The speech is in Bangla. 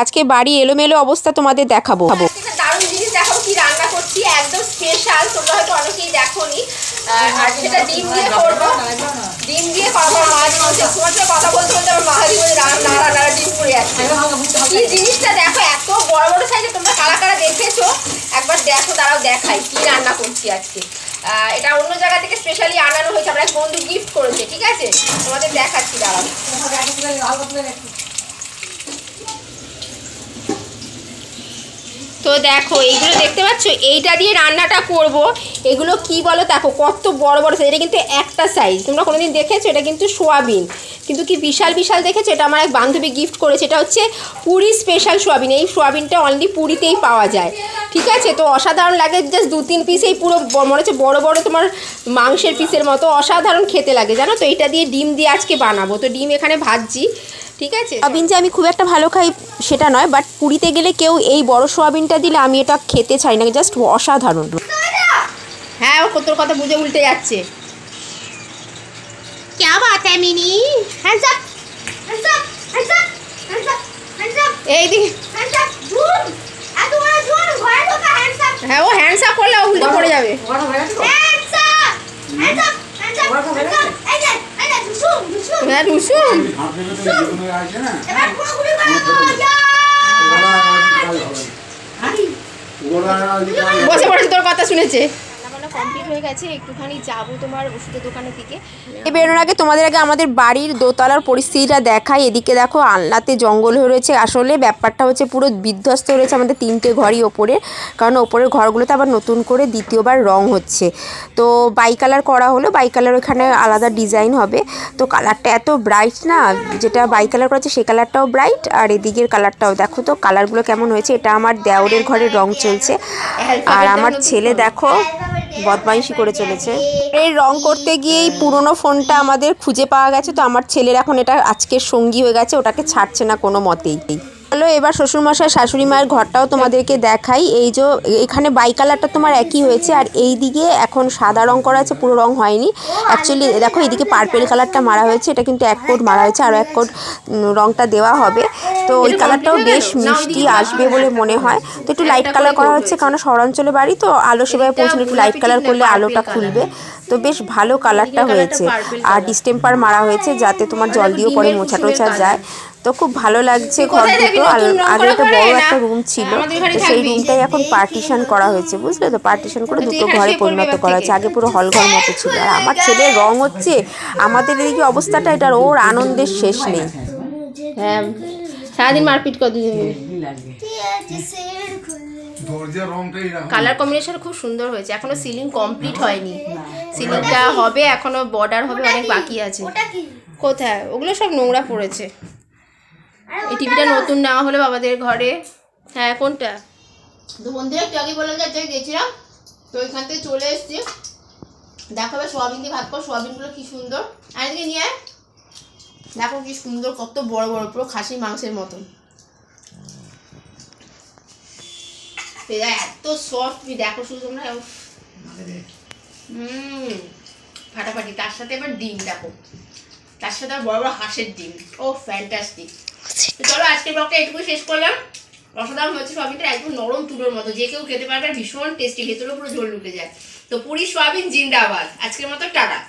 আজকে বাড়ি এলোমেলো অবস্থা তোমাদের দেখাবো। দারুণ জিনিস দেখাবো কি রান্না করছি, একদম স্পেশাল, তোমরা হয়তো অনেকেই দেখোনি। আর সেটা ডিম দিয়ে করবো, ডিম দিয়ে করবো। মাছ বলছে তোমার সাথে কথা বলতে বলতে আমার মাহাদি বলে নাড়া ডিম করে যাচ্ছে। কি জিনিসটা দেখো, এত বড় বড় সাইজে, তোমরা কারা কারা দেখেছো একবার দেখো, দাঁড়াও দেখাই কি রান্না করছি আজকে। এটা অন্য জায়গা থেকে স্পেশালি আনানো হয়েছে, আমার এক বন্ধু গিফট করেছে, ঠিক আছে, তোমাদের দেখাচ্ছি, দাঁড়াও। তো দেখো এইগুলো দেখতে পাচ্ছ, এইটা দিয়ে রান্নাটা করব। এগুলো কি বলো, দেখো কত বড় বড় সাইজ, এটা কিন্তু একটা সাইজ, তোমরা কোনোদিন দেখেছো? এটা কিন্তু সোয়াবিন, কিন্তু কি বিশাল বিশাল দেখেছো? এটা আমার এক বান্ধবী গিফট করেছে। এটা হচ্ছে পুরী স্পেশাল সোয়াবিন। এই সোয়াবিনটা অনলি পুরীতেই পাওয়া যায়, ঠিক আছে। তো অসাধারণ লাগে, জাস্ট 2-3 পিসেই পুরো মনে হচ্ছে বড় বড় তোমার মাংসের পিসের মতো অসাধারণ খেতে লাগে, জানো তো। এটা দিয়ে ডিম দিয়ে আজকে বানাবো, তো ডিম এখানে ভাজছি, ঠিক আছে। সোয়াবিন যে আমি খুব একটা ভালো খাই সেটা নয়, বাট পুরীতে গেলে কেউ এই বড় সোয়াবিনটা দিলে আমি এটা খেতে চাই না, জাস্ট অসাধারণ। হ্যাঁ, ও তোর কথা বুঝে উল্টে যাচ্ছে। क्या बात है mini? Hands up, hands up, hands up, hands up, hands up. এই দিকে हैंड्स अप, জুন এত বড় জুন ঘরে ঢোকা। Hands up. হ্যাঁ, ও হ্যান্ডস আপ করলে উল্টে পড়ে যাবে। Hands up, hands up, hands up, hands up. এই যে রুসুম, রুসুম, হ্যাঁ রুসুম। এবার পুরো গুলি করে দাও। বসে পড়েছে, তোর কথা শুনেছে। কমপ্লিট হয়ে গেছে, একটুখানি যাবো তোমার ওষুধের দোকানের দিকে। বেরোনোর আগে তোমাদের আগে আমাদের বাড়ির দোতলার পরিস্থিতিটা দেখাই। এদিকে দেখো আলনাতে জঙ্গল হয়ে রয়েছে। আসলে ব্যাপারটা হচ্ছে পুরো বিধ্বস্ত রয়েছে আমাদের 3টে ঘরই ওপরে, কারণ ওপরের ঘরগুলোতে আবার নতুন করে দ্বিতীয়বার রং হচ্ছে। তো বাই কালার করা হলো, বাই কালার ওখানে আলাদা ডিজাইন হবে। তো কালারটা এত ব্রাইট না, যেটা বাই কালার করেছে সেই কালারটাও ব্রাইট, আর এদিকের কালারটাও দেখো তো কালারগুলো কেমন হয়েছে। এটা আমার দেওরের ঘরে রং চলছে, আর আমার ছেলে দেখো বদমাইশি করে চলেছে। এই রং করতে গিয়েই পুরনো ফোনটা আমাদের খুঁজে পাওয়া গেছে, তো আমার ছেলের এখন এটা আজকের সঙ্গী হয়ে গেছে, ওটাকে ছাড়ছে না কোনো মতেই। চলো এবার শ্বশুরমশাই শাশুড়ি মায়ের ঘরটাও তোমাদেরকে দেখাই। এই যে এখানে বাই কালারটা তোমার একই হয়েছে, আর এই দিকে এখন সাদা রং করা আছে, পুরো রং হয়নি অ্যাকচুয়ালি। দেখো এইদিকে পার্পেল কালারটা মারা হয়েছে, এটা কিন্তু 1 কোট মারা হয়েছে, আরও 1 কোট রংটা দেওয়া হবে। তো ওই কালারটাও বেশ মিষ্টি আসবে বলে মনে হয়। তো একটু লাইট কালার করা হচ্ছে, কারণ শহরাঞ্চলে বাড়ি তো আলো সেভাবে পৌঁছলে একটু লাইট কালার করলে আলোটা খুলবে। তো বেশ ভালো কালারটা হয়েছে, আর ডিস্টেম্পার মারা হয়েছে যাতে তোমার জল দিয়েও পরে মোছা টোছা যায়। তো খুব ভালো লাগছে ঘর দুটো। আগে একটা বড় একটা রুম ছিল, তো সেই রুমটাই এখন পার্টিশন করা হয়েছে, বুঝলে তো। পার্টিশন করে দুটো ঘরে পরিণত করা হয়েছে, আগে পুরো হল ঘর মতো ছিল। আর আমার ছেলের রং হচ্ছে, আমাদের এদিকে অবস্থাটা, এটার ওর আনন্দের শেষ নেই। হ্যাঁ, সারাদিন মারপিট করে দুজন মিলে। কালার কম্বিনেশন খুব সুন্দর হয়েছে। এখনো সিলিং কমপ্লিট হয়নি, সিলিংটা হবে, এখনো বর্ডার হবে, অনেক বাকি আছে। কোথায় ওগুলো সব নোংরা পড়েছে। এই টিভিটা নতুন নেওয়া হলো বাবাদের ঘরে। হ্যাঁ, কোনটা? তো বন্ধুরা একটু আগে বললাম যে গেছিলাম, তো ওইখান থেকে চলে এসছি। দেখো সোয়াবিন দিয়ে ভাত কর, সোয়াবিনগুলো কি সুন্দর। আর এদিকে নিয়ে দেখো কি সুন্দর, কত বড় বড়, পুরো খাসির মাংসের মতন। এত সফট, দেখো শুধু তোমরা। ফাটাফাটি। তার সাথে এবার ডিম দেখো, তার সাথে আর বড় বড় হাঁসের ডিম। ও ফ্যান্টাস্টিক। তো চলো আজকের ব্লগটা এইটুকু শেষ করলাম। অসাধারণ হচ্ছে সোয়াবিনটা, একদম নরম তুলোর মতো, যে কেউ খেতে পারবে, ভীষণ টেস্টি, ভেতরেও পুরো ঝোল ঢুকে যায়। তো পুরী সোয়াবিন জিন্দাবাদ। আজকের মতো টাটা।